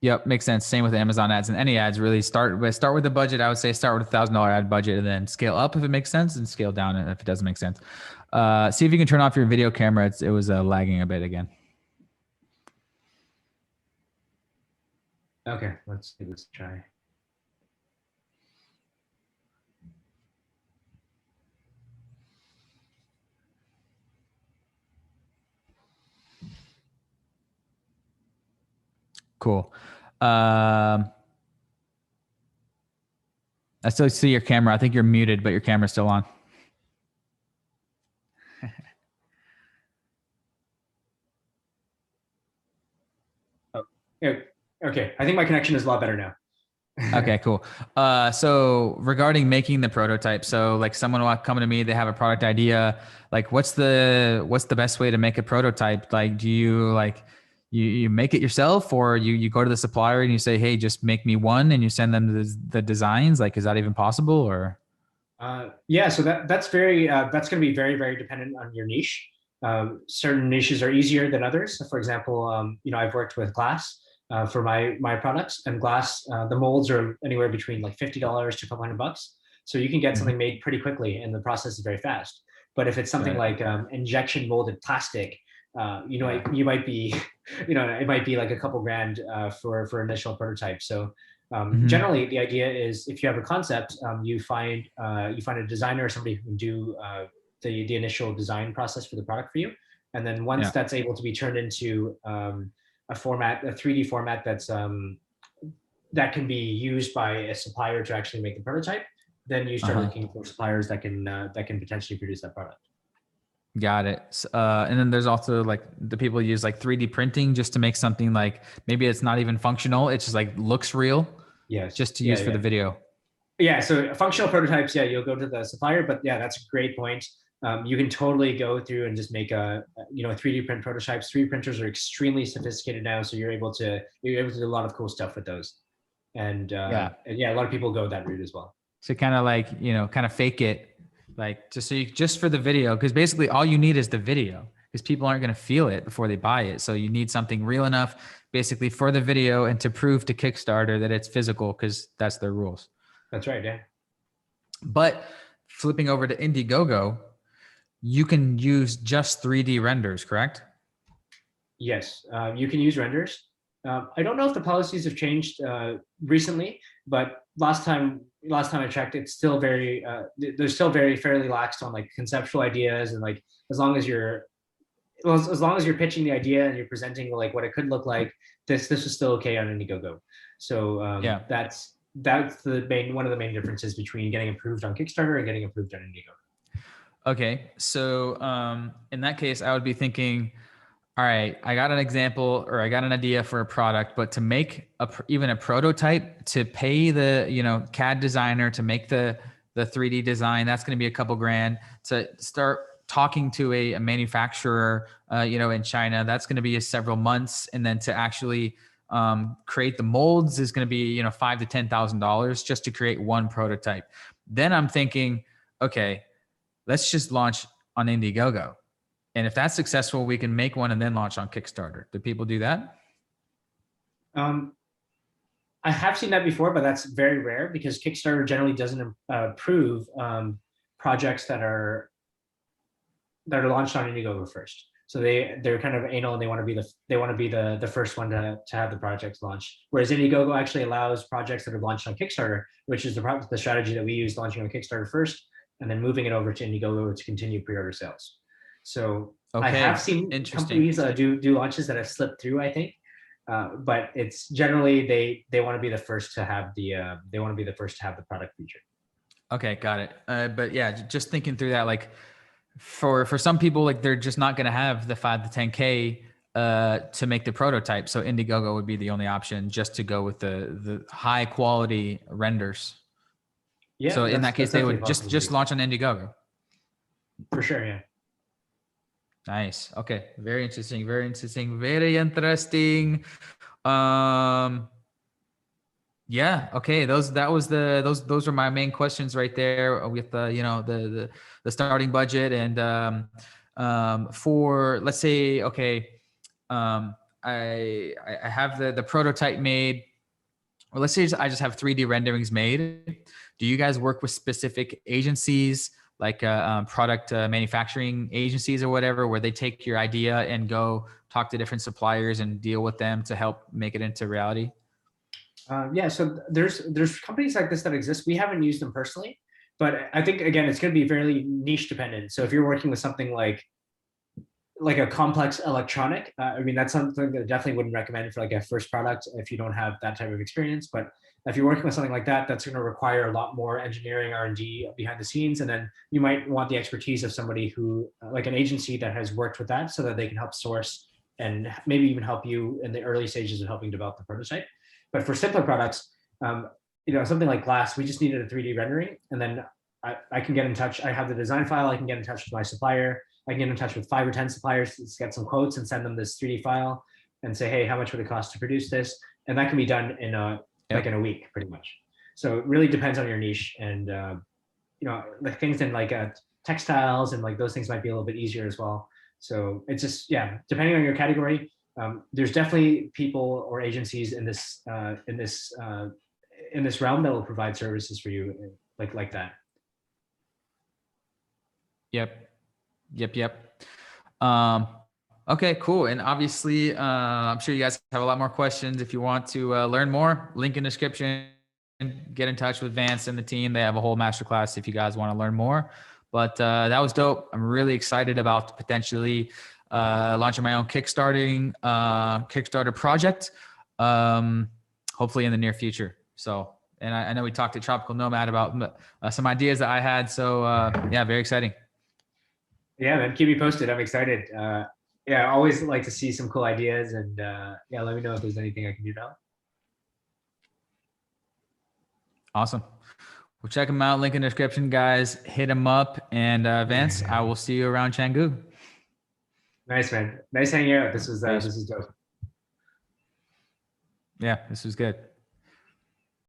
Yep, makes sense. Same with Amazon ads and any ads. Really start with the budget. I would say start with $1,000 ad budget and then scale up if it makes sense, and scale down if it doesn't make sense. See if you can turn off your video camera. It was lagging a bit again. Okay, let's try. Cool. I still see your camera. I think you're muted, but your camera's still on. Oh, yeah. Okay. I think my connection is a lot better now. Okay, cool. So regarding making the prototype, so like someone will come to me, they have a product idea. Like, what's the best way to make a prototype? Like, do you like, you make it yourself, or you go to the supplier and you say, hey, just make me one, and you send them the designs? Like, is that even possible? Or yeah, so that's going to be very, very dependent on your niche. Certain niches are easier than others. For example, I've worked with glass for my products, and glass, the molds are anywhere between like $50 to a couple $100. So you can get something made pretty quickly, and the process is very fast. But if it's something like injection molded plastic, you might be, it might be like a couple grand for initial prototype. So generally, the idea is, if you have a concept, you find a designer or somebody who can do the initial design process for the product for you, and then once that's able to be turned into a 3D format that can be used by a supplier to actually make the prototype, then you start looking for suppliers that can potentially produce that product. Got it. And then there's also like the people use like 3D printing just to make something like, maybe it's not even functional. It's just like looks real. Yes. Just to use for the video. Yeah. So functional prototypes, you'll go to the supplier, but that's a great point. You can totally go through and just make a 3D print prototypes. 3D printers are extremely sophisticated now, so you're able to do a lot of cool stuff with those. And a lot of people go that route as well. So kind of like, kind of fake it. Like just for the video, because basically all you need is the video, because people aren't going to feel it before they buy it. So you need something real enough basically for the video and to prove to Kickstarter that it's physical, because that's their rules. That's right. Yeah. But flipping over to Indiegogo, you can use just 3D renders, correct? Yes, you can use renders. I don't know if the policies have changed recently, but last time I checked, it's still very they're still fairly lax on like conceptual ideas, and like as long as you're pitching the idea and you're presenting like what it could look like, this is still okay on Indiegogo. So that's one of the main differences between getting approved on Kickstarter and getting approved on Indiegogo. Okay, so in that case, I would be thinking, all right, I got an example, or I got an idea for a product, but to make even a prototype, to pay the CAD designer to make the 3D design, that's going to be a couple grand. To start talking to a manufacturer, in China, that's going to be several months, and then to actually create the molds is going to be $5,000 to $10,000 just to create one prototype. Then I'm thinking, okay, let's just launch on Indiegogo. And if that's successful, we can make one and then launch on Kickstarter. Do people do that? I have seen that before, but that's very rare, because Kickstarter generally doesn't approve projects that are launched on Indiegogo first. So they're kind of anal, and they want to be the first one to have the project launch. Whereas Indiegogo actually allows projects that are launched on Kickstarter, which is the strategy that we use, launching on Kickstarter first and then moving it over to Indiegogo to continue pre-order sales. So I have seen companies do launches that have slipped through, I think. But it's generally they want to be the first to have the product featured. Okay, got it. But yeah, just thinking through that, like for some people, like they're just not going to have the 5 to 10K to make the prototype. So Indiegogo would be the only option, just to go with the high quality renders. Yeah. So in that case, they would just launch on Indiegogo. For sure, yeah. Nice. Okay. Very interesting. Very interesting. Very interesting. Yeah. Okay. Those are my main questions right there with the starting budget and for, let's say, okay, I have the prototype made. Well, let's say I just have 3D renderings made. Do you guys work with specific agencies, like product manufacturing agencies or whatever, where they take your idea and go talk to different suppliers and deal with them to help make it into reality? Yeah, so there's companies like this that exist. We haven't used them personally, but I think, again, it's going to be fairly niche dependent. So if you're working with something like a complex electronic, I mean, that's something that I definitely wouldn't recommend for like a first product if you don't have that type of experience. But if you're working with something like that, that's going to require a lot more engineering, R&D behind the scenes. And then you might want the expertise of somebody who, like an agency that has worked with that, so that they can help source and maybe even help you in the early stages of helping develop the prototype. But for simpler products, something like glass, we just needed a 3D rendering. And then I can get in touch. I have the design file. I can get in touch with my supplier. I can get in touch with 5 or 10 suppliers to get some quotes and send them this 3D file and say, hey, how much would it cost to produce this? And that can be done in a week, pretty much. So it really depends on your niche. And, like things in like textiles and like those things might be a little bit easier as well. So it's just, yeah, depending on your category, there's definitely people or agencies in this realm that will provide services for you like that. Yep. Okay, cool. And obviously, I'm sure you guys have a lot more questions. If you want to learn more, link in the description. Get in touch with Vance and the team. They have a whole masterclass if you guys want to learn more. But that was dope. I'm really excited about potentially launching my own Kickstarter project, hopefully in the near future. So, and I know we talked to Tropical Nomad about some ideas that I had. So yeah, very exciting. Yeah, man, keep me posted. I'm excited. Yeah, I always like to see some cool ideas, and yeah, let me know if there's anything I can do to help. Awesome. Well, check them out. Link in the description, guys. Hit them up. And Vance, I will see you around Canggu. Nice, man. Nice hanging out. This was dope. Yeah, this was good.